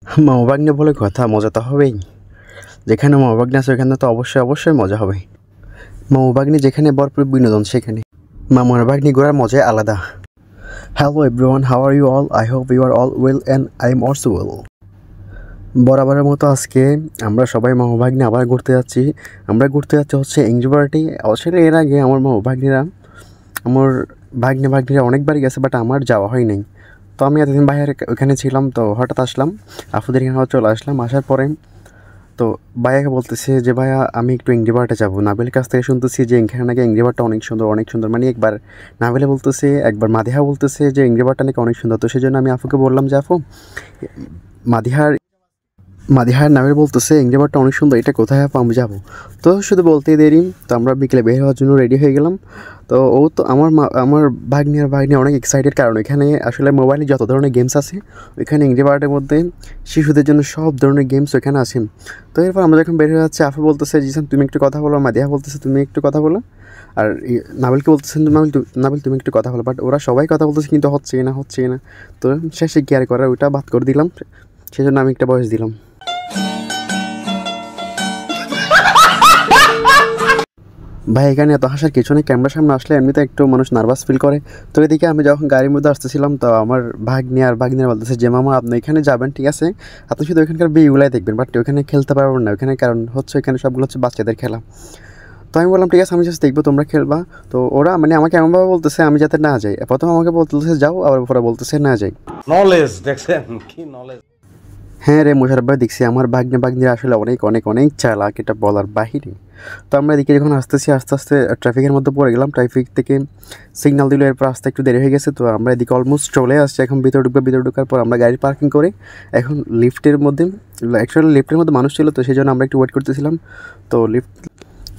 মামাভাগ্নে বলে কথা, মজা তো হবেই। যেখানে মামাভাগ্নে আছে ওখানে তো অবশ্যই অবশ্যই মজা হবে। মামাভাগ্নে যেখানে ভরপুর বিনোদন সেখানে মামার ভাগ্নি ঘোরার মজাই আলাদা। Hello everyone, how are you all? I hope you are all well and I am also well. বরাবরের মতো আজকে আমরা সবাই মামাভাগ্নে আবার ঘুরতে যাচ্ছি। আমরা ঘুরতে যাচ্ছি হচ্ছে এংরি পার্টি। আসলে এর আগে আমার মামাভাগ্নিরা আমার ভাগ্নিরা অনেকবারই গেছে, বাট আমার যাওয়া হয় নাই। তো আমি এতদিন বাইরে ওখানে ছিলাম, তো হঠাৎ আসলাম আফুদের এখানে চলে আসলাম। আসার পরে তো ভাইয়াকে বলতেছে যে ভাইয়া আমি একটু এংরি বার্ডে যাবো। নাবিলের কাছ থেকে শুনতেছি যে এখানে নাকি এংরি বার্ডটা অনেক সুন্দর অনেক সুন্দর, মানে একবার নাবিলে বলতেছে একবার মাদিহা বলতেছে যে এংরি বার্ডটা নাকি অনেক সুন্দর। তো সেই জন্য আমি আফুকে বললাম যে আপু মাদিহার মাদিহার নাবিল বলতেছে এংরি বার্ডটা অনেক সুন্দর, এটা কোথায় আপু আমি যাবো? তো শুধু বলতেই দেরি, তো আমরা বিকেলে বের হওয়ার জন্য রেডি হয়ে গেলাম। তো ও তো আমার ভাগ্নি অনেক এক্সাইটেড, কারণ এখানে আসলে মোবাইলে যত ধরনের গেমস আছে ওইখানে এংরি বার্ডের মধ্যে শিশুদের জন্য সব ধরনের গেমস ওইখানে আছে। তো এরপর আমরা যখন বের হয়ে যাচ্ছি আফু বলতেছে জিসান তুমি একটু কথা বলো, মাদিহা বলতেছে তুমি একটু কথা বলো, আর নাবিলকে বলতেছেন নাবিল তুমি একটু কথা বলো। বাট ওরা সবাই কথা বলতেছে কিন্তু হচ্ছে না। তো শেষে কেয়ার করার ওইটা বাদ করে দিলাম, সেই জন্য আমি একটা বয়স দিলাম। ভাই এখানে এত হাসার কিছু নেই, ক্যামেরার সামনে আসলে এমনিতে একটু মানুষ নার্ভাস ফিল করে। তো এদিকে আমি যখন গাড়ির মধ্যে আসতেছিলাম, তো আমার ভাগ্নি বলতেছে যে মামা আপনি এখানে যাবেন ঠিক আছে, আপনি শুধু ওখানকার বিয়েগুলাই দেখবেন, বাট ওখানে খেলতে পারবেন না ওখানে, কারণ হচ্ছে ওখানে সবগুলো হচ্ছে বাচ্চাদের খেলা। তো আমি বললাম ঠিক আছে আমি জাস্ট দেখবো তোমরা খেলবা। তো ওরা মানে আমাকে এমনভাবে বলতেছে আমি যাতে না যাই। প্রথম আমাকে বলতেছে যাও, আবার পরে বলতেছে না যাই। নলেজ দেখছেন কি নলেজ। হ্যাঁ রে মোশারফ ভাই, দেখছি আমার ভাগ্নিরা আসলে অনেক অনেক অনেক চালাক, এটা বলার বাহিরে। তো আমরা এদিকে যখন আস্তে আস্তে ট্রাফিকের মধ্যে পড়ে গেলাম, ট্রাফিক থেকে সিগন্যাল দিল, এরপর আসতে একটু দেরি হয়ে গেছে। তো আমরা এদিকে অলমোস্ট চলে আসছি, এখন ভিতরে ঢুকার পর আমরা গাড়ি পার্কিং করে এখন লিফটের মধ্যে মানুষ ছিল, তো সেই জন্য আমরা একটু ওয়েট করতেছিলাম।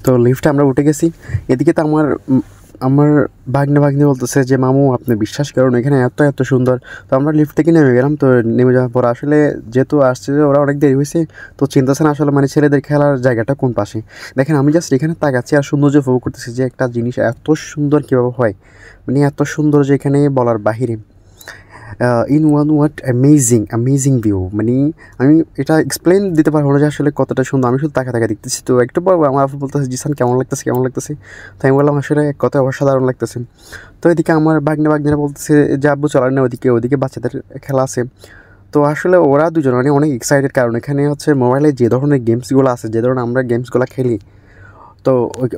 তো লিফটে আমরা উঠে গেছি। এদিকে তো আমার ভাগ্নি বলতেছে যে মামু আপনি বিশ্বাস করুন এখানে এত সুন্দর। তো আমরা লিফট থেকে নেমে গেলাম। তো নেমে যাওয়ার পর আসলে যেহেতু আসছে যে ওরা অনেক দেরি হয়েছে, তো চিন্তাছেন আসলে মানে ছেলেদের খেলার জায়গাটা কোন পাশে। দেখেন আমি জাস্ট এখানে তাকাচ্ছি আর সৌন্দর্য উপভোগ করতেছি যে একটা জিনিস এত সুন্দর কীভাবে হয়, মানে এত সুন্দর যে এখানে বলার বাহিরে। In one word amazing view, মানে আমি এটা এক্সপ্লেন দিতে পারবো না যে আসলে কতটা সুন্দর। আমি শুধু তাকা দেখতেছি। তো একটু পর আমার আপু বলতেছে জিসান কেমন লাগতেছে। তো আমি বললাম আসলে কত অসাধারণ লাগতেছে। তো এদিকে আমার ভাগ্নিরা বলতেছে যে আব্বু চলার না ওদিকে বাচ্চাদের খেলা আছে। তো আসলে ওরা দুজন মানে অনেক এক্সাইটেড, কারণ এখানে হচ্ছে মোবাইলে যে ধরনের গেমসগুলো আছে, যে ধরনের আমরা গেমসগুলো খেলি, তো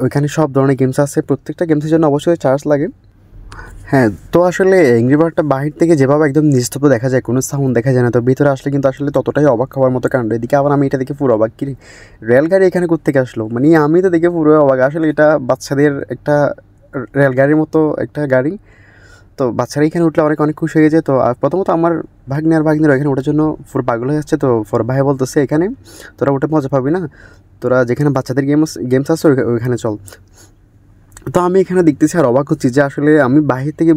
ওইখানে সব ধরনের গেমস আছে। প্রত্যেকটা গেমসের জন্য অবশ্যই চার্জ লাগে। হ্যাঁ, তো আসলে এংরি বার্ডটা বাহির থেকে যেভাবে একদম নিস্তব্ধ দেখা যায়, কোনো সাউন্ড দেখা যায় না, তো ভিতরে আসলে কিন্তু আসলে ততটাই অবাক হওয়ার মতো কাণ্ড। এদিকে আবার আমি এটা দেখে পুরো অবাক, কি রেলগাড়ি এখানে কোত্থেকে আসলো, মানে আমি তো দেখে পুরো অবাক। আসলে এটা বাচ্চাদের একটা রেলগাড়ির মতো একটা গাড়ি। তো বাচ্চারা এখানে উঠলে অনেক অনেক খুশি হয়ে গেছে। তো প্রথমত আমার ভাগ্নিরা এখানে ওঠার জন্য পুরো পাগল হয়ে যাচ্ছে। তো ভাই বলতেছে এখানে তোরা উঠে মজা পাবি না, তোরা যেখানে বাচ্চাদের গেমস আছে ওইখানে চল। তো আমি এখানে দেখতেছি আর অবাক হচ্ছি যে আসলে আমি বাহির থেকে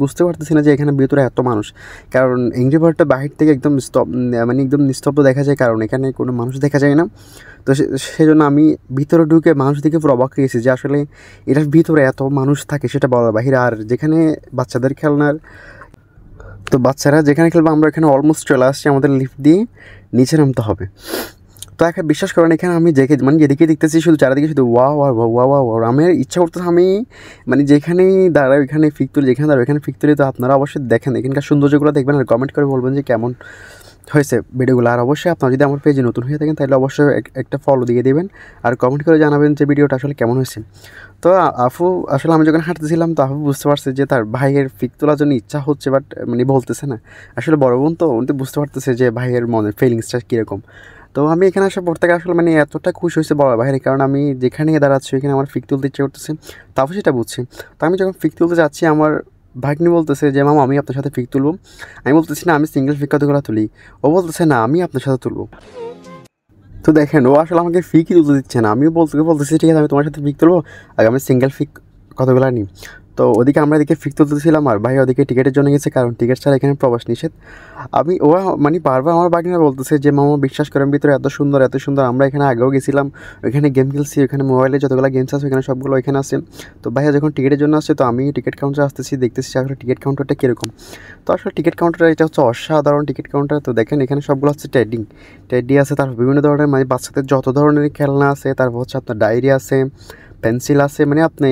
বুঝতে পারতেছি না যে এখানে ভিতরে এত মানুষ। কারণ এংরি বার্ডটা বাহির থেকে একদম একদম নিস্তব্ধ দেখা যায়, কারণ এখানে কোনো মানুষ দেখা যায় না। তো সেই জন্য আমি ভিতরে ঢুকে মানুষ দেখে পুরো অবাক হয়ে গেছি যে আসলে এটার ভিতরে এত মানুষ থাকে সেটা বলার বাহিরে। আর যেখানে বাচ্চাদের খেলনার, তো বাচ্চারা যেখানে খেলবে আমরা এখানে অলমোস্ট চলে আসছি, আমাদের লিফট দিয়ে নিচে নামতে হবে। তো একটা বিশ্বাস করেন এখানে আমি যেদিকে দেখতেছি শুধু চারিদিকে শুধু ওয়া আমার ইচ্ছা করতেছে আমি মানে যেখানেই দাঁড়াই ওইখানে ফিক তুলি, যেখানে দাঁড়াই ওইখানে ফিক তুলি। তো আপনারা অবশ্যই দেখেন এখানকার সৌন্দর্যগুলো দেখবেন আর কমেন্ট করে বলবেন যে কেমন হয়েছে ভিডিওগুলো। আর অবশ্যই আপনারা যদি আমার পেজে নতুন হয়ে থাকেন তাহলে অবশ্যই একটা ফলো দিয়ে দেবেন আর কমেন্ট করে জানাবেন যে ভিডিওটা আসলে কেমন হয়েছে। তো আফু আসলে আমি যখন হাঁটতেছিলাম তো আফু বুঝতে পারছে যে তার ভাইয়ের ফিক তোলার জন্য ইচ্ছা হচ্ছে, বাট মানে বলতেছে না। আসলে বড় বোন তো উনি তো বুঝতে পারতেছে যে ভাইয়ের মনের ফিলিংসটা কীরকম। তো আমি এখানে আসার পর থেকে আসলে মানে এতটা খুশি হয়েছে বলার বাইরে, কারণ আমি যেখানে দাঁড়াচ্ছি ওইখানে আমার ফিক তুলতে ইচ্ছে করতেছে, তারপর সেটা বুঝছি। তো আমি যখন ফিক তুলতে যাচ্ছি আমার ভাগ্নি বলতেছে যে মামা আমি আপনার সাথে ফিক তুলবো। আমি বলতেছি না আমি সিঙ্গেল ফিক কতগুলো তুলি। ও বলতেছে না আমি আপনার সাথে তুলবো। তো দেখেন ও আসলে আমাকে ফিকই তুলতে দিচ্ছে না, আমিও বলতেছি ঠিক আছে আমি তোমার সাথে ফিক তুলবো, আগে আমি সিঙ্গেল ফিক কতগুলো নিই। তো ওদিকে আমরা এদিকে ফিক তুলতেছিলাম আর ভাই ওদিকে টিকিটের জন্য গেছে, কারণ টিকিট ছাড়া এখানে প্রবেশ নিষেধ। ওরা মানে বারবার আমার বাগিনা বলতেছে যে মামা বিশ্বাস করেন ভিতরে এত সুন্দর এত সুন্দর, আমরা এখানে আগেও গেছিলাম, ওইখানে গেম খেলছি, ওখানে মোবাইলে যতগুলো গেমস আছে ওখানে সবগুলো এখানে আছে। তো ভাইয়া যখন টিকিটের জন্য আসছে তো আমি টিকিট কাউন্টারে আসতেছি, দেখতেছি আসলে টিকিট কাউন্টারটা কীরকম। তো আসলে টিকিট কাউন্টার এটা হচ্ছে অসাধারণ টিকিট কাউন্টার। তো দেখেন এখানে সবগুলো হচ্ছে টেডি আছে, তারপর বিভিন্ন ধরনের মানে বাচ্চাদের যত ধরনের খেলনা আছে, তারপর হচ্ছে আপনার ডায়েরি আছে, পেন্সিল আছে, মানে আপনি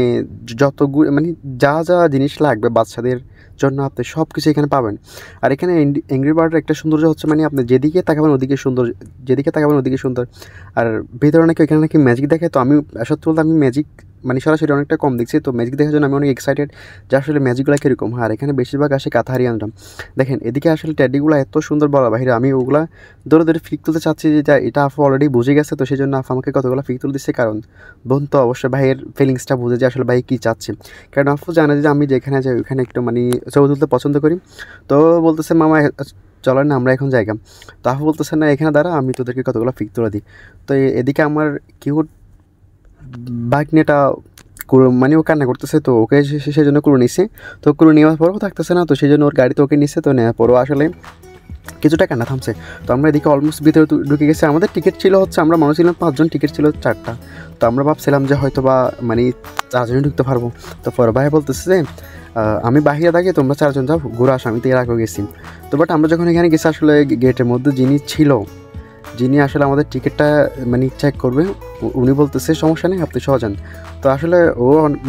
যতগুলো মানে যা যা জিনিস লাগবে বাচ্চাদের জন্য আপনি সব কিছু এখানে পাবেন। আর এখানে অ্যাংরি বার্ডের একটা সৌন্দর্য হচ্ছে মানে আপনি যেদিকে তাকাবেন ওদিকে সুন্দর, যেদিকে তাকাবেন ওদিকে সুন্দর। আর ভিতরে নাকি এখানে নাকি ম্যাজিক দেখে, তো আমি সত্যি বলতে আমি ম্যাজিক মানে সরাসরি অনেকটা কম দেখছি, তো ম্যাজিক দেখার জন্য আমি অনেক এক্সাইটেড যে আসলে ম্যাজিকগুলো কীরকম। আর এখানে বেশিরভাগ আসে কাতারিয়ানরা। দেখেন এদিকে আসলে ট্যাডিগুলো এত সুন্দর বলা বাইরে, আমি ওগুলা ধরে ধরে ফিক তুলতে চাচ্ছি যে এটা আফু অলরেডি বুঝে গেছে, তো সেই জন্য আফু আমাকে কতগুলো ফিক তুলে দিচ্ছে, কারণ বোন তো অবশ্যই ভাইয়ের ফিলিংসটা বুঝে যে আসলে ভাই কী চাচ্ছে। কারণ আফু জানে যে আমি যেখানে যাই ওইখানে একটু মানে ছবি তুলতে পছন্দ করি। তো বলতেছে মামা চলেন না আমরা এখন জায়গা। তো আফু বলতেছে না এখানে দাঁড়া, আমি তোদেরকে কতগুলো ফিক তুলে দিই। তো এদিকে আমার কিউট বাগনেটা মানে ও কান্না করতেছে, তো ওকে সেই জন্য কুলো নিচ্ছে। তো কুলো নেওয়ার পরও থাকতেছে না, তো সেই জন্য ওর গাড়িতে ওকে নিচ্ছে। তো নেওয়ার পরও আসলে কিছুটা কান্না থামছে। তো আমরা এদিকে অলমোস্ট ভিতরে ঢুকে গেছি। আমাদের টিকিট ছিল হচ্ছে আমরা মানুষ ছিলাম 5 জন, টিকিট ছিল 4টা। তো আমরা ভাবছিলাম যে হয়তো বা মানে 4 জনই ঢুকতে পারবো। তো পরে ভাই বলতেছে যে আমি বাহিরে থাকি, তোমরা 4 জন যাও ঘুরে আসো, আমি তো এর আগেও গেছি। তো বাট আমরা যখন এখানে গেছি আসলে গেটের মধ্যে যিনি আসলে আমাদের টিকিটটা মানে চেক করবে, উনি বলতেছে সমস্যা নেই আপনি সহজান। তো আসলে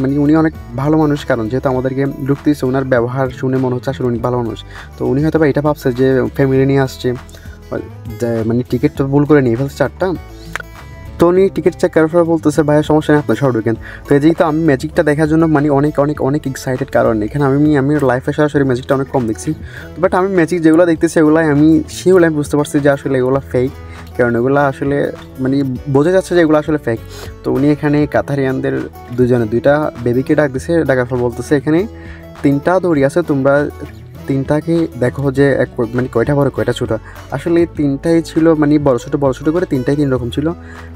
মানে উনি অনেক ভালো মানুষ, কারণ যেহেতু আমাদেরকে ঢুকতে দিচ্ছে, ওনার ব্যবহার শুনে মনে হচ্ছে আসলে উনি ভালো মানুষ। তো উনি হয়তো বা এটা ভাবছে যে ফ্যামিলি নিয়ে আসছে, মানে টিকিট তো ভুল করে নিয়ে ফেলছে 4টা। তো উনি টিকিট চেক করার পর বলতেছে ভাইয়া সমস্যা নেই আপনার সব ঢুকেন। তো এদিকে তো আমি ম্যাজিকটা দেখার জন্য মানে অনেক অনেক অনেক এক্সাইটেড, কারণ এখানে আমি লাইফে সরাসরি ম্যাজিকটা অনেক কম দেখছি। বাট আমি ম্যাজিক যেগুলো দেখতেছি এগুলো আমি বুঝতে পারছি যে আসলে এগুলো ফেক, কারণ এগুলো আসলে মানে বোঝা যাচ্ছে যে এগুলো আসলে ফেক। তো উনি এখানে কাতারিয়ানদের দুইটা বেবিকে ডাকতেছে, ডাকার পর বলতেছে এখানে 3টা দড়ি আছে, তোমরা 3টাকে দেখো যে মানে কয়টা বড় কয়টা ছোটো। আসলে 3টাই ছিল মানে বড় ছোটো করে 3টাই 3 রকম ছিল।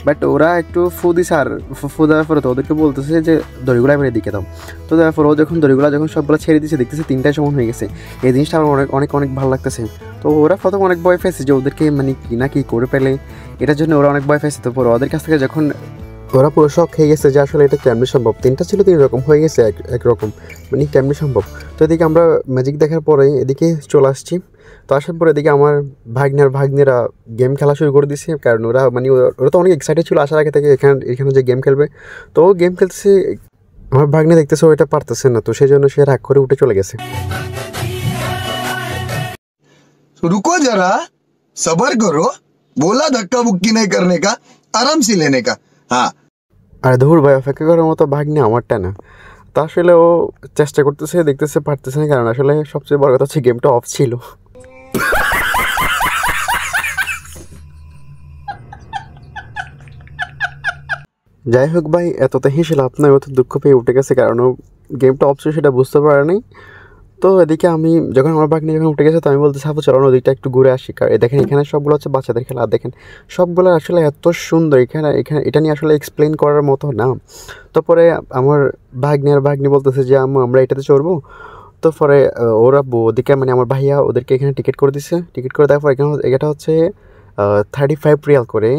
বাট ওরা একটু ফু দিছে, আর ফু দেওয়ার পরে তো ওদেরকে বলতেছে যে দড়িগুলো এবারে দিকে দাও। তো দেওয়ার পর ও যখন দড়িগুলো সবগুলো ছেড়ে দিচ্ছে, দেখতেছে 3টাই সমান হয়ে গেছে। এই জিনিসটা আমার অনেক অনেক অনেক ভালো লাগতেছে। তো ওরা প্রথম অনেক ভয় পেয়েছে যে ওদেরকে মানে কি না কি করে ফেলে, এটার জন্য ওরা অনেক ভয় পেয়েছে। তো পরে ওদের কাছ থেকে যখন ওরা পুরো শখ খেয়ে গেছে যে আসলে এটা কেমনি সম্ভব, 3টা ছিল 3 রকম হয়ে গেছে একরকম, মানে কেমনি সম্ভব। তো এদিকে আমরা ম্যাজিক দেখার পরে এদিকে চলে আসছি। তো আসার পরে এদিকে আমার ভাগ্নেরা গেম খেলা শুরু করে দিছে, কারণ ওরা তো অনেক এক্সাইটেড ছিল আসার আগে থেকে এখানে যে গেম খেলবে। তো ও গেম খেলতেছে, আমার ভাগ্নে দেখতেছে ওইটা পারতেছে না, তো সেই জন্য সে রাগ করে উঠে চলে গেছে। रुको जरा सबर करो बोला धक्का बुक्की नहीं करने का आराम से लेने का हाँ আর ধুর ভাই অপেক্ষা করার মতো ভাগ্নে আমারটা না। তো আসলে ও চেষ্টা করতেছে, দেখতেছে পারতেছে না, কারণ আসলে সবচেয়ে বড় কথা হচ্ছে গেমটা অফ ছিল। যাই হোক ভাই, এতটা হেসে লাভ নয়, ও তো দুঃখ পেয়ে উঠে গেছে, কারণ ও গেমটা অফ ছিল সেটা বুঝতে পারে নাই। তো এদিকে আমি যখন আমার ভাগ্নে যখন উঠে গেছে, তো আমি বলতে চাবো চলো ওদিকটা একটু ঘুরে আসি। কারণ দেখেন এখানে সবগুলো হচ্ছে বাচ্চাদের খেলা, আর দেখেন সবগুলো আসলে এত সুন্দর, এখানে এটা নিয়ে আসলে এক্সপ্লেন করার মতো না। তো পরে আমার ভাগ্নি বলতেছে যে আমরা এটাতে চড়বো। তো পরে ওরা ওদিকে মানে আমার ভাইয়া ওদেরকে এখানে টিকিট করে দিচ্ছে, টিকিট করে দেওয়ার পর এটা হচ্ছে 35 রিয়াল করে।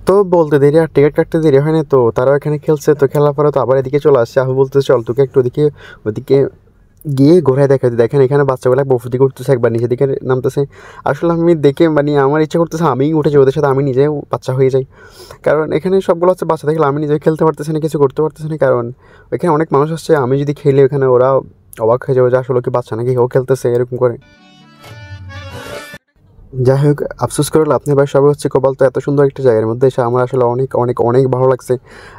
তো বলতে দেরি আর টিকিট কাটতে দেরি হয় না, তো তারাও এখানে খেলছে। তো খেলার পরে তো আবার এদিকে চলে আসছে, আবু বলতে চল তোকে একটু ওদিকে গিয়ে ঘোরায় দেখাতে। দেখেন এখানে বাচ্চাগুলো বফুদি করতেছে, একবার নিচের দিকে নামতেছে। আসলে আমি দেখে মানে আমার ইচ্ছা করতেছে আমি উঠে যাই ওদের সাথে, আমি নিজেও বাচ্চা হয়ে যাই। কারণ এখানে সবগুলো হচ্ছে বাচ্চা দেখলে আমি নিজে খেলতে পারতেছি না, কিছু করতে পারতেছি না, কারণ এখানে অনেক মানুষ আসছে। আমি যদি খেলে ওখানে ওরা অবাক হয়ে যাবে যে আসলে কি বাচ্চা নাকি ও খেলতেছে এরকম করে। যাই হোক আফসোস করলে আপনি ভাই সবাই হচ্ছে কপাল, তো এত সুন্দর একটা জায়গার মধ্যে এসে আমার আসলে অনেক অনেক অনেক ভালো লাগছে।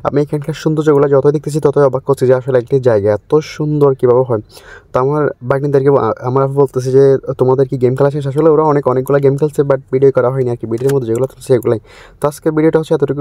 আমি এখানকার সৌন্দর্যগুলো যতই দেখতেছি ততই অবাক করছি যে আসলে একটি জায়গা এত সুন্দর কীভাবে হয়। তো আমার বাগনিদেরকে আমার বলতেছে যে তোমাদের কি গেম খেলা শেষ? আসলে ওরা অনেকগুলো গেম খেলছে, বাট ভিডিও করা হয়নি আর কি, ভিডিওর মধ্যে যেগুলো চলছে সেগুলোই। তো আজকে ভিডিওটা হচ্ছে এতটুকু।